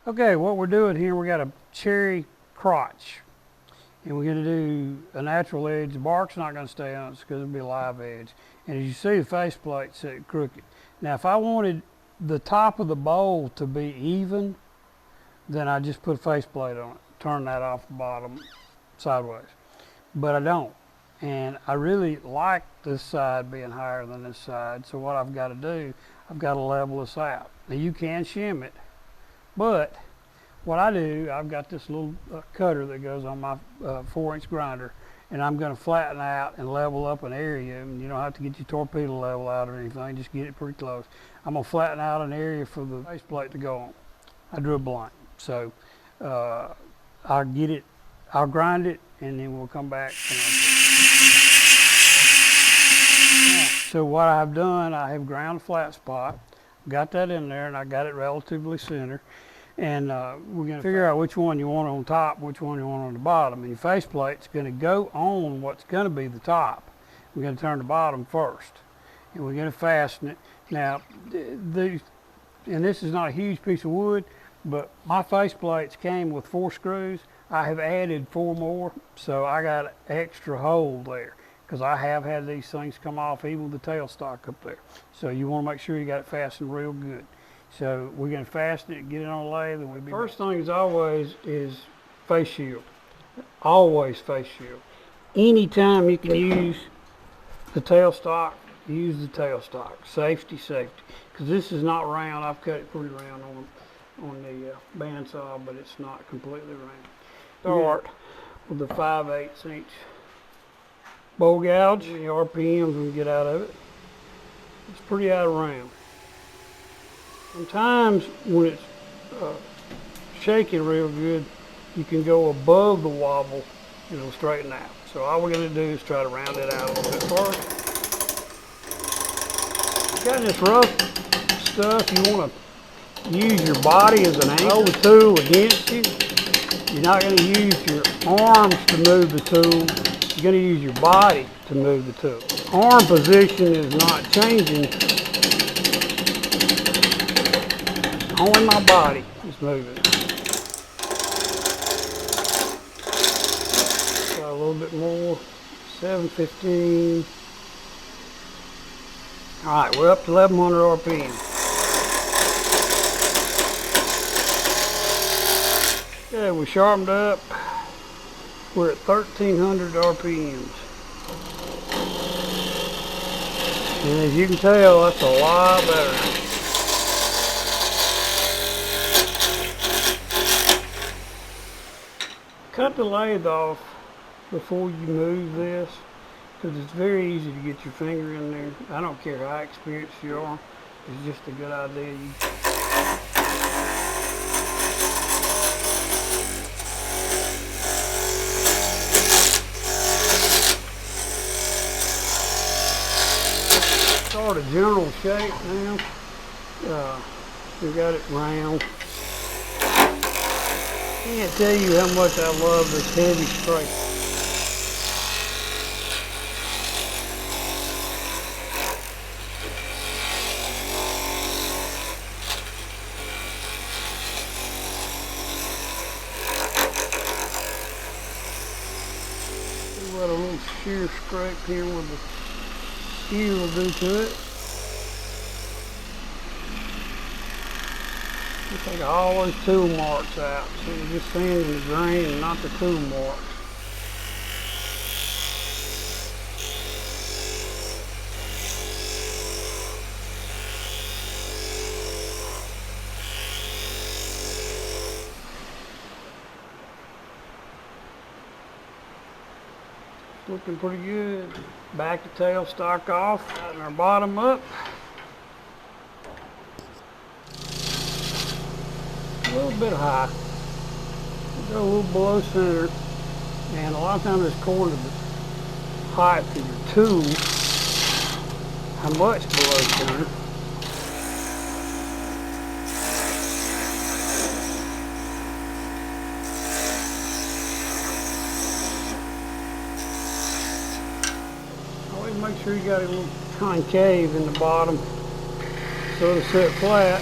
Okay, what we're doing here, we got a cherry crotch. And we're going to do a natural edge. The bark's not going to stay on it because it'll be a live edge. And as you see, the faceplate's set crooked. Now, if I wanted the top of the bowl to be even, then I just put a faceplate on it, turn that off the bottom sideways. But I don't. And I really like this side being higher than this side. So what I've got to do, I've got to level this out. Now, you can shim it, but what I do, I've got this little cutter that goes on my 4-inch grinder, and I'm going to flatten out and level up an area. And you don't have to get your torpedo level out or anything, just get it pretty close. I'm going to flatten out an area for the faceplate to go on. I drew a blank. So I'll get it, I'll grind it, and then we'll come back. So what I've done, I have ground a flat spot, got that in there, and I got it relatively center. And we're going to figure out which one you want on top, which one you want on the bottom. And your faceplate's going to go on what's going to be the top. We're going to turn the bottom first. And we're going to fasten it. Now, and this is not a huge piece of wood, but my faceplates came with 4 screws. I have added 4 more, so I got an extra hole there. Because I have had these things come off, even with the tailstock up there. So you want to make sure you got it fastened real good. So we're going to fasten it, get it on a lathe, and we'll be first thing as always is face shield. Always face shield. Anytime you can use the tailstock, use the tailstock. Safety, safety. Because this is not round. I've cut it pretty round on the bandsaw, but it's not completely round. Start with the 5/8 inch bowl gouge. The RPMs we get out of it. It's pretty out of round. Sometimes when it's shaking real good, you can go above the wobble and it'll straighten out. So all we're going to do is try to round it out a little bit first. If you got this rough stuff, you want to use your body as an angle. Hold the tool against you. You're not going to use your arms to move the tool. You're going to use your body to move the tool. Arm position is not changing. Only my body is moving. Got a little bit more. 715. All right, we're up to 1100 RPM. Okay, we sharpened up. We're at 1300 RPMs. And as you can tell, that's a lot better. Cut the lathe off before you move this, because it's very easy to get your finger in there. I don't care how experienced you are, it's just a good idea. Start a general shape now. We got it round. I can't tell you how much I love this heavy straight. See what a little shear scrape here with the shear will do to it. You take all those tool marks out, so you're just sanding the grain and not the tool marks. Looking pretty good. Back the tailstock off, tighten our bottom up. A little bit high. Go a little below center. And a lot of times it's according to the height of your tool, how much below center. Always make sure you got a little concave in the bottom so it'll sit flat.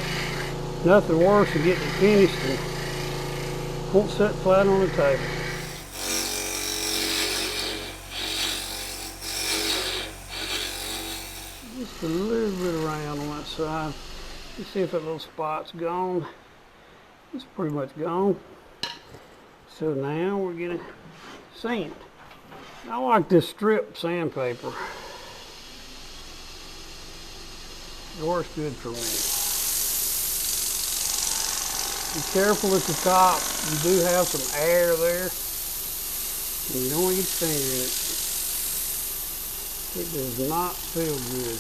Nothing worse than getting it finished and won't sit flat on the table. Just a little bit around on that side. Let's see if that little spot's gone. It's pretty much gone. So now we're gonna sand. I like this strip sandpaper. It works good for me. Be careful at the top. You do have some air there. And you don't want to get your finger in it. It does not feel good.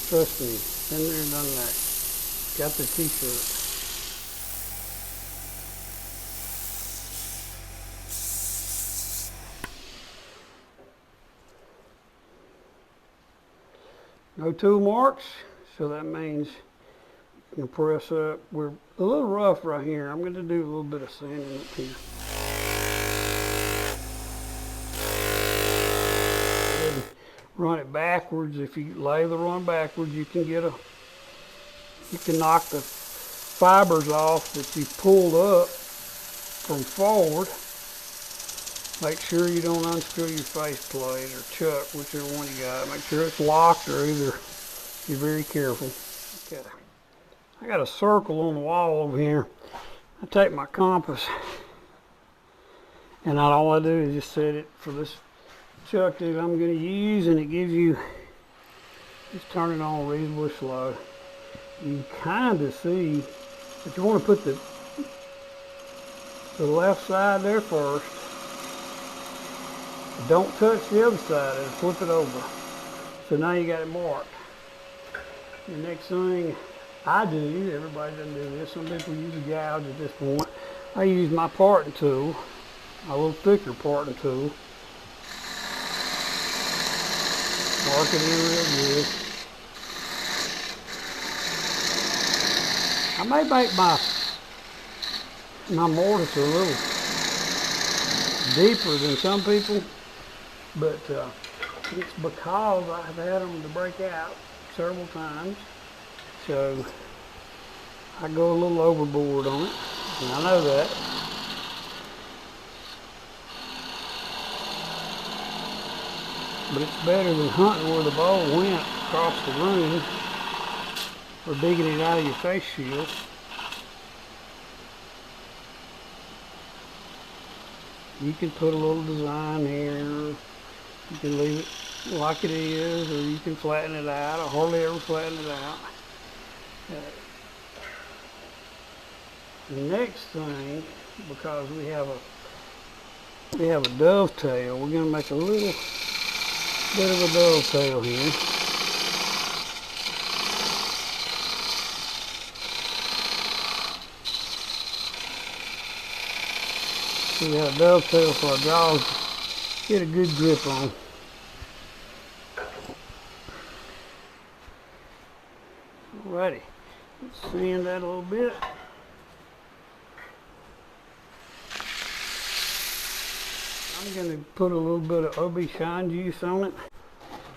Trust me, been there and done that. Got the t-shirt. No tool marks, so that means you can press up. We're a little rough right here. I'm going to do a little bit of sanding up here. And run it backwards. If you lay the run backwards, you can knock the fibers off that you pulled up from forward. Make sure you don't unscrew your faceplate or chuck, whichever one you got. Make sure it's locked or either you're very careful. Okay. I got a circle on the wall over here. I take my compass and all I do is just set it for this chuck that I'm going to use, and it gives you, just turn it on reasonably slow. You kind of see, but you want to put the left side there first. Don't touch the other side and flip it over. So now you got it marked. The next thing I do, everybody doesn't do this, some people use a gouge at this point. I use my parting tool, a little thicker parting tool. Mark it in real good. I may make my mortise a little deeper than some people, but it's because I've had them to break out several times. So I go a little overboard on it, and I know that. But it's better than hunting where the bowl went across the room or digging it out of your face shield. You can put a little design here, you can leave it like it is, or you can flatten it out. I hardly ever flatten it out. The next thing, because we have a dovetail, we're going to make a little bit of a dovetail here. So we have a dovetail for our jaws to get a good grip on. Alrighty, let's sand that a little bit. I'm going to put a little bit of OB shine juice on it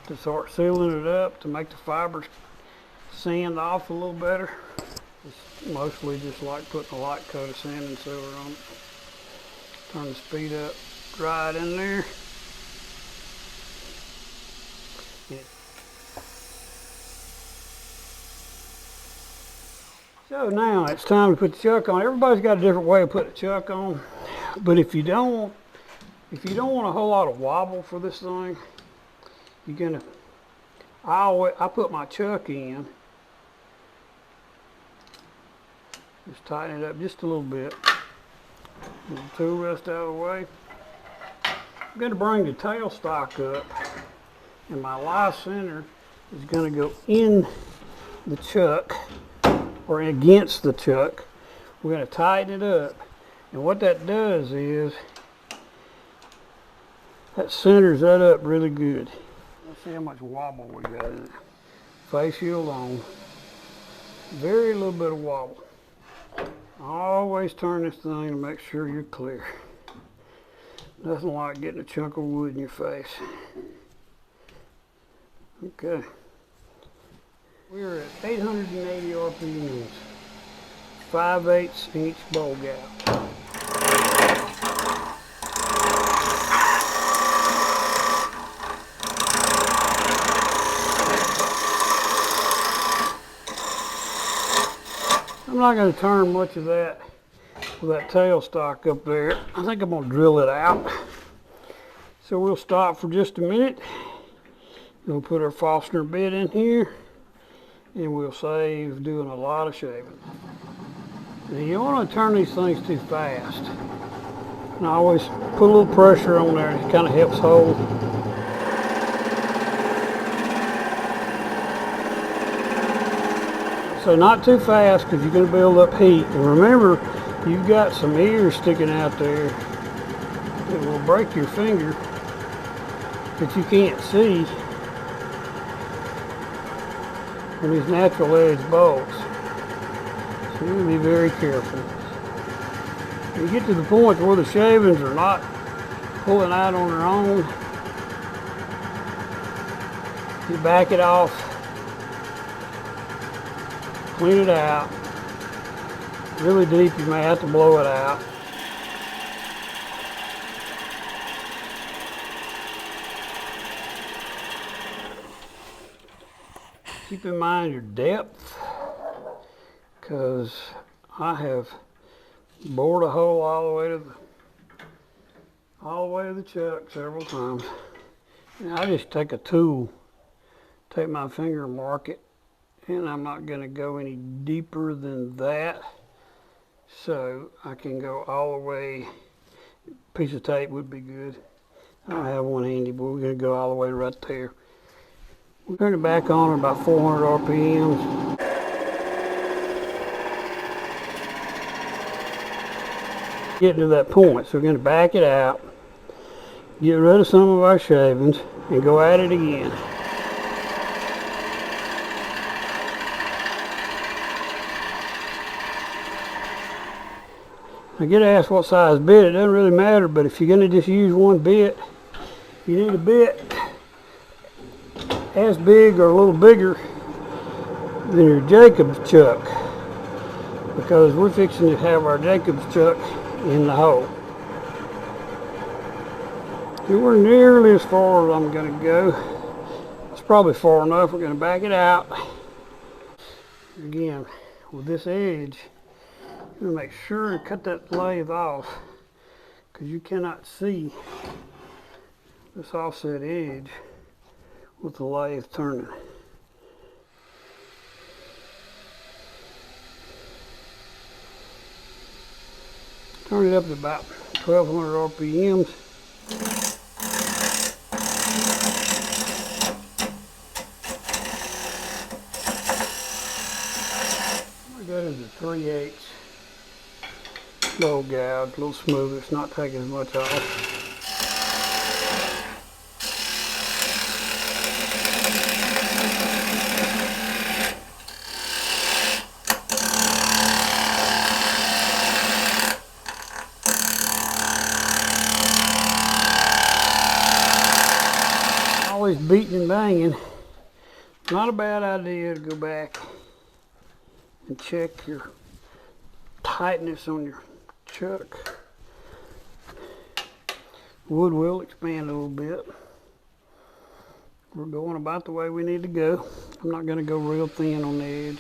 to start sealing it up, to make the fibers sand off a little better. It's mostly just like putting a light coat of sanding silver on it. Turn the speed up, dry it in there. So now it's time to put the chuck on. Everybody's got a different way of putting a chuck on, but if you don't want a whole lot of wobble for this thing, you're gonna, I put my chuck in, just tighten it up just a little bit, get the tool rest out of the way. I'm gonna bring the tailstock up, and my live center is gonna go in the chuck, or against the chuck. We're gonna tighten it up, and what that does is, that centers that up really good. Let's see how much wobble we got in it. Face shield on. Very little bit of wobble. Always turn this thing to make sure you're clear. Nothing like getting a chunk of wood in your face. Okay. We're at 880 RPMs, 5/8 inch bowl gap. I'm not going to turn much of that with that tailstock up there. I think I'm going to drill it out. So we'll stop for just a minute. We'll put our Forstner bit in here, and we'll save doing a lot of shaving. Now you don't want to turn these things too fast. And I always put a little pressure on there. It kind of helps hold. So not too fast, because you're going to build up heat. And remember, you've got some ears sticking out there that will break your finger that you can't see on these natural edge bolts. So you need to be very careful. When you get to the point where the shavings are not pulling out on their own, you back it off, clean it out. Really deep, you may have to blow it out. Keep in mind your depth, because I have bored a hole all the way to the chuck several times. And I just take a tool, take my finger and mark it, and I'm not going to go any deeper than that. So I can go all the way. A piece of tape would be good. I don't have one handy, but we're going to go all the way right there. We'll turn it back on at about 400 RPMs. Get to that point, so we're going to back it out, get rid of some of our shavings, and go at it again. I get asked what size bit. It doesn't really matter, but if you're going to just use one bit, you need a bit as big or a little bigger than your Jacobs chuck, because we're fixing to have our Jacobs chuck in the hole. We're nearly as far as I'm going to go. It's probably far enough. We're going to back it out. Again, with this edge, you're going to make sure and cut that lathe off, because you cannot see this offset edge with the lathe turning. Turn it up to about 1200 RPMs. I got into 3/8 low gouge, a little smoother. It's not taking as much off. Always beating and banging. Not a bad idea to go back and check your tightness on your chuck. Wood will expand a little bit. We're going about the way we need to go. I'm not going to go real thin on the edge.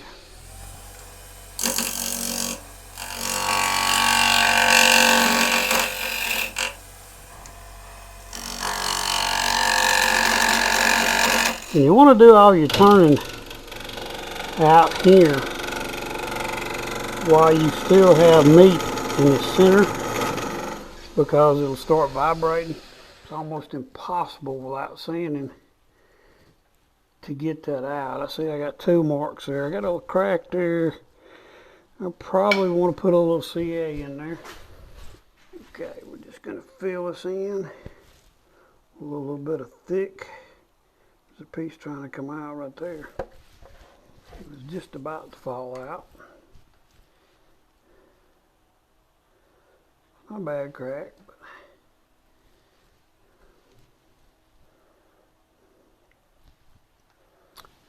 And you want to do all your turning out here while you still have meat in the center, because it'll start vibrating. It's almost impossible without sanding to get that out. I see I got 2 marks there. I got a little crack there. I probably want to put a little CA in there. Okay, we're just going to fill this in with a little bit of thick. There's a piece trying to come out right there. It was just about to fall out. Not a bad crack,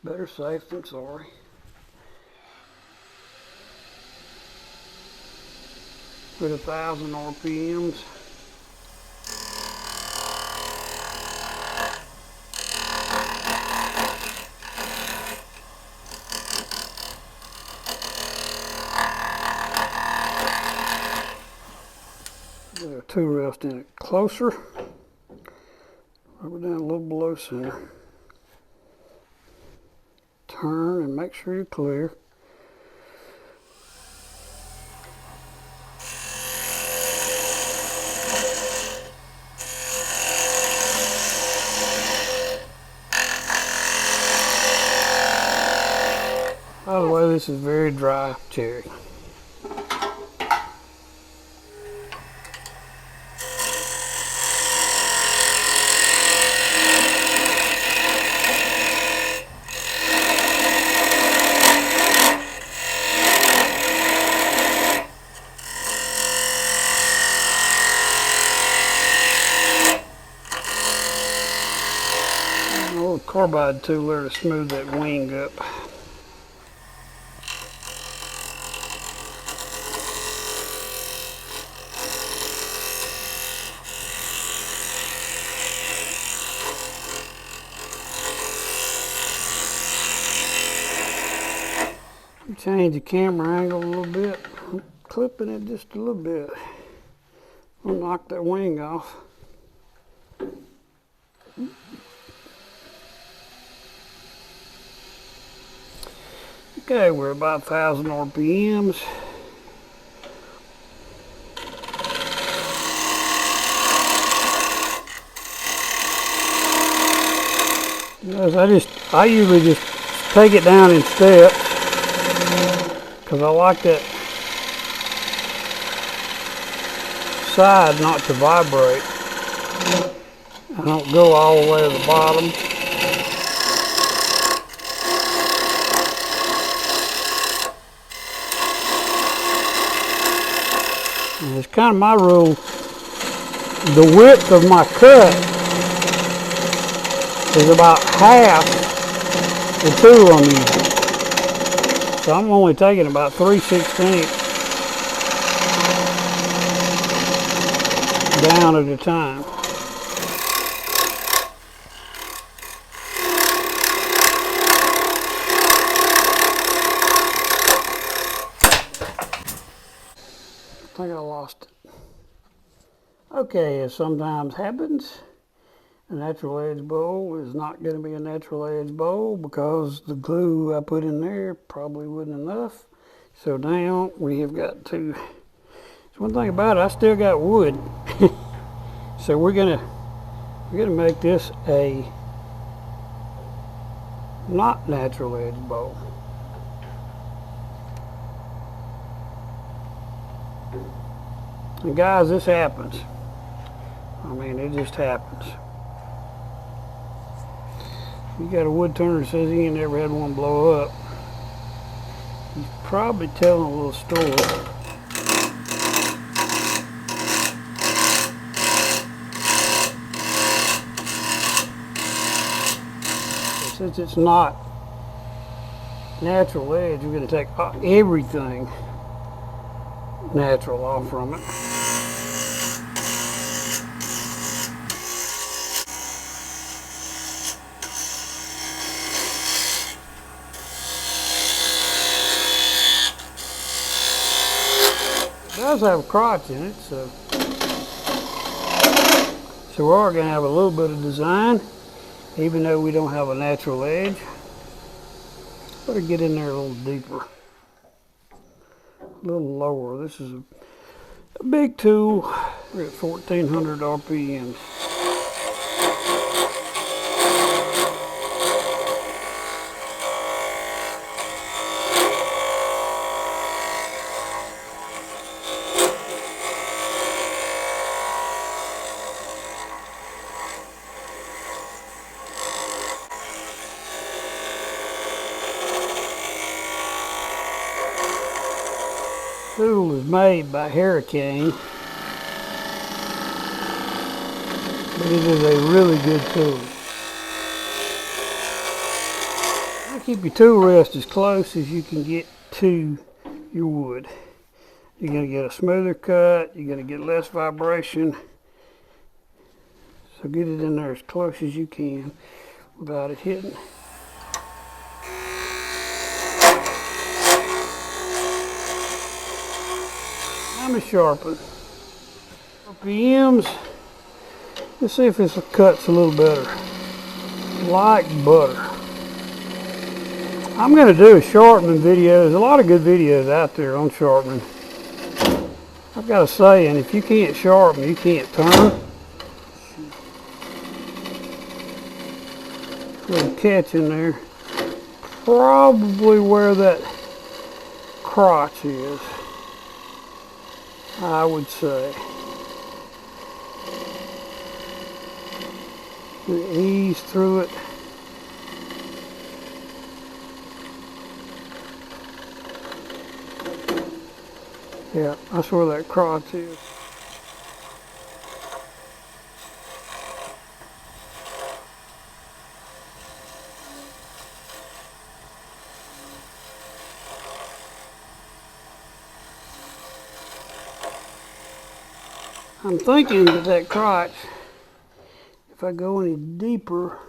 but Better safe than sorry. With 1,000 RPMs. There are two rests in it. Closer. We're down a little below center. Turn and make sure you're clear. By the way, this is very dry cherry. A little carbide tool there to smooth that wing up. Change the camera angle a little bit. I'm clipping it just a little bit. I'll knock that wing off. Okay, we're about 1,000 RPMs. I usually just take it down in steps because I like that side not to vibrate. I don't go all the way to the bottom. And it's kind of my rule. The width of my cut is about half the tool I'm using. So I'm only taking about 3/16 down at a time. I think I lost it. Okay, as sometimes happens, a natural edge bowl is not going to be a natural edge bowl because the glue I put in there probably wasn't enough. So now we have got to, so one thing about it, I still got wood. So we're gonna make this a not natural edge bowl. And guys, this happens. I mean, it just happens. You got a wood turner that says he ain't never had one blow up. He's probably telling a little story. But since it's not natural edge, we're going to take everything natural off from it. It does have a crotch in it, so we are going to have a little bit of design, even though we don't have a natural edge. Better get in there a little deeper, a little lower. This is a big tool. We're at 1,400 RPMs. Tool is made by Hurricane, but it is a really good tool. Keep your tool rest as close as you can get to your wood. You're going to get a smoother cut, you're going to get less vibration. So get it in there as close as you can without it hitting. I'm a sharpen. RPMs. Let's see if this cut's a little better. Like butter. I'm going to do a sharpening video. There's a lot of good videos out there on sharpening. I've got a saying, if you can't sharpen, you can't turn. Little catch in there. Probably where that crotch is, I would say. Ease through it. Yeah, that's where that crotch is. I'm thinking that crotch, if I go any deeper,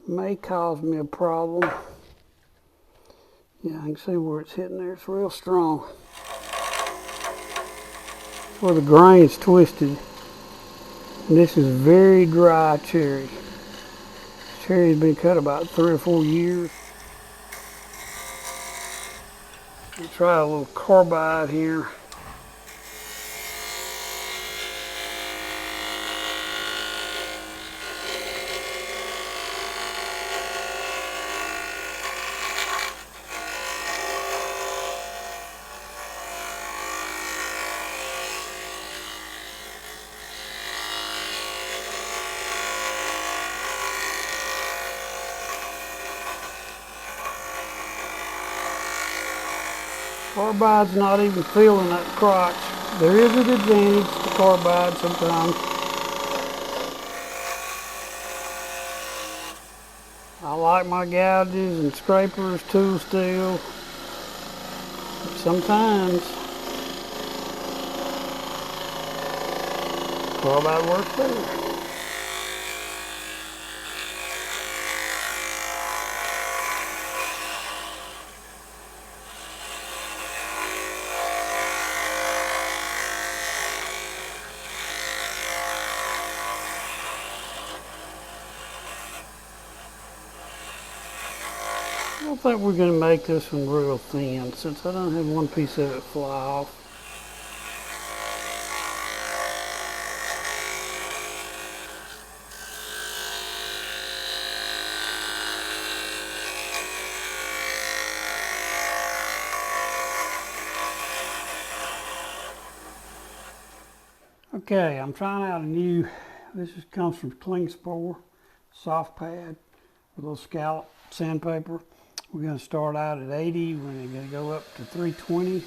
may cause me a problem. Yeah, I can see where it's hitting there. It's real strong. It's where the grain's twisted. And this is very dry cherry. Cherry's been cut about 3 or 4 years. I'll try a little carbide here. Carbide's not even feeling that crotch. There is an advantage to carbide sometimes. I like my gouges and scrapers, tool steel. But sometimes carbide works better. I don't think we're going to make this one real thin since I don't have one piece of it fly off. Okay, I'm trying out a new, comes from Cling Spore, soft pad with a little scallop sandpaper. We're going to start out at 80, we're going to go up to 320,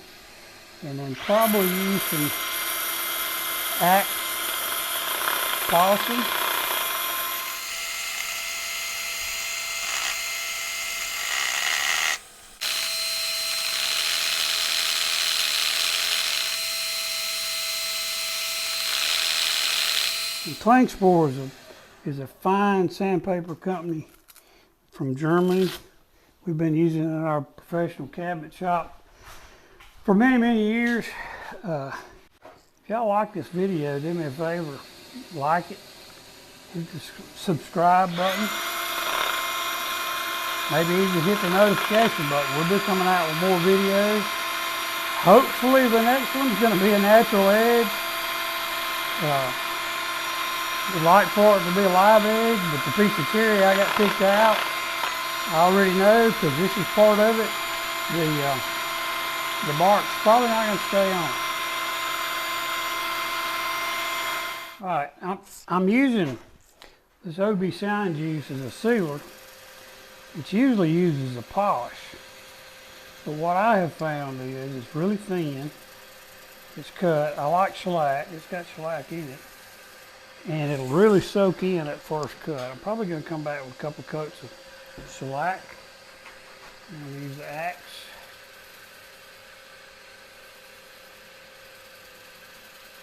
and then probably use some axe polishing. Cling Spore is a fine sandpaper company from Germany. We've been using it in our professional cabinet shop for many, many years. If y'all like this video, do me a favor, like it, hit the subscribe button, maybe even hit the notification button. We'll be coming out with more videos. Hopefully the next one's going to be a natural edge. I'd like for it to be a live edge, but the piece of cherry I got picked out, I already know because this is part of it. The bark's probably not going to stay on. Alright, I'm using this OB Shine Juice as a sealer. It's usually used as a polish. But what I have found is it's really thin. It's cut. I like shellac. It's got shellac in it. And it'll really soak in at first cut. I'm probably going to come back with a couple coats of shellac I'm going to use the axe.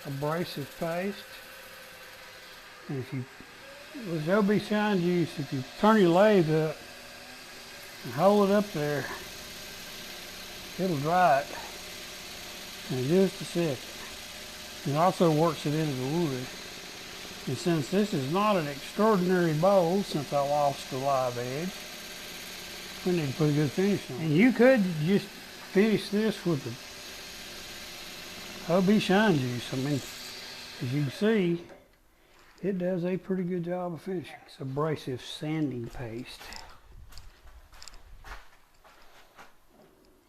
Abrasive paste. And if you, with OB shine juice, if you turn your lathe up and hold it up there, it'll dry it in just a second. It also works it into the wood. And since this is not an extraordinary bowl, since I lost the live edge, we need to put a good finish on it. And you could just finish this with the OB shine juice. I mean, as you can see, it does a pretty good job of finishing. It's abrasive sanding paste.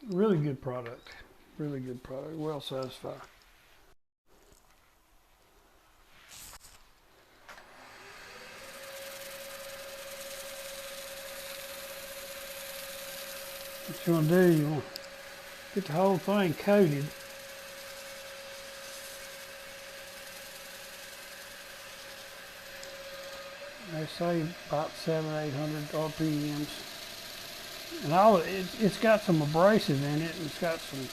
Really good product. Really good product. Well satisfied. What you want to do, you want to get the whole thing coated. They say about 700-800 RPMs. And it's got some abrasive in it, and it's got some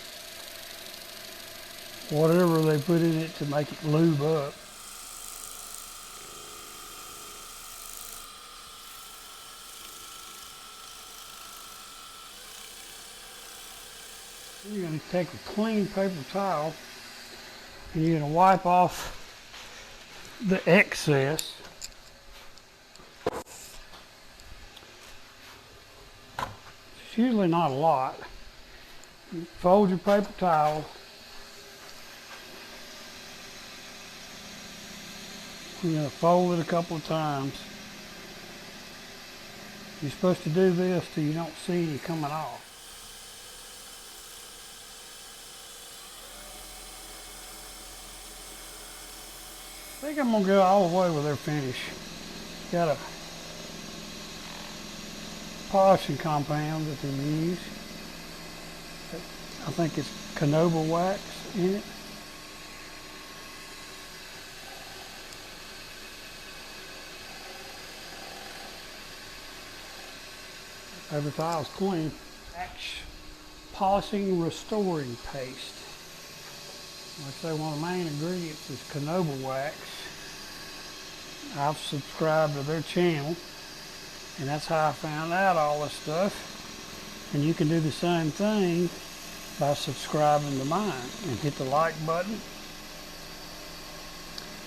whatever they put in it to make it lube up. You're going to take a clean paper towel and you're going to wipe off the excess. It's usually not a lot. You fold your paper towel. You're going to fold it a couple of times. You're supposed to do this till you don't see any coming off. I think I'm going to go all the way with their finish. Got a polishing compound that they use. I think it's canola wax in it. Paper tile's clean. Wax polishing restoring paste. Like I say, one of the main ingredients is canola wax. I've subscribed to their channel, and that's how I found out all this stuff. And you can do the same thing by subscribing to mine and hit the like button.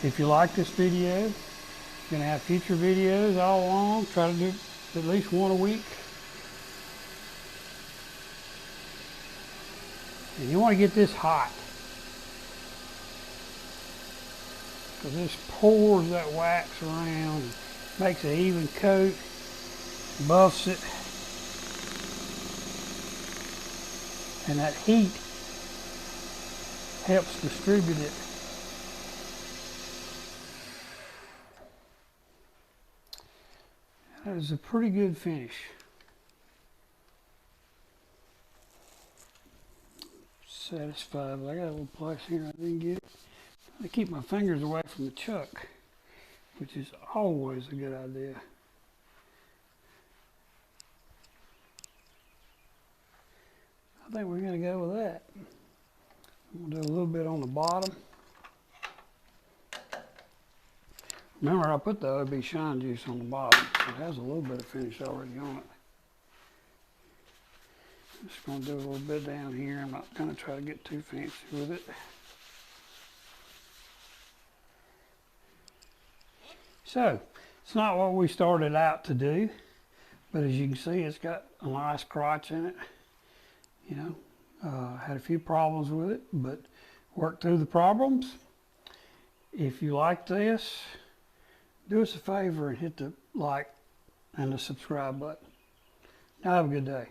If you like this video, you're going to have future videos all along. Try to do at least one a week. And you want to get this hot, because this pours that wax around and makes an even coat, buffs it, and that heat helps distribute it. That is a pretty good finish. Satisfied, but I got a little place here I didn't get. I keep my fingers away from the chuck, which is always a good idea. I think we're going to go with that. I'm going to do a little bit on the bottom. Remember, I put the OB shine juice on the bottom, so it has a little bit of finish already on it. Just going to do a little bit down here. I'm not going to try to get too fancy with it. So, it's not what we started out to do, but as you can see, it's got a nice crotch in it. You know, had a few problems with it, but worked through the problems. If you like this, do us a favor and hit the like and the subscribe button. Now have a good day.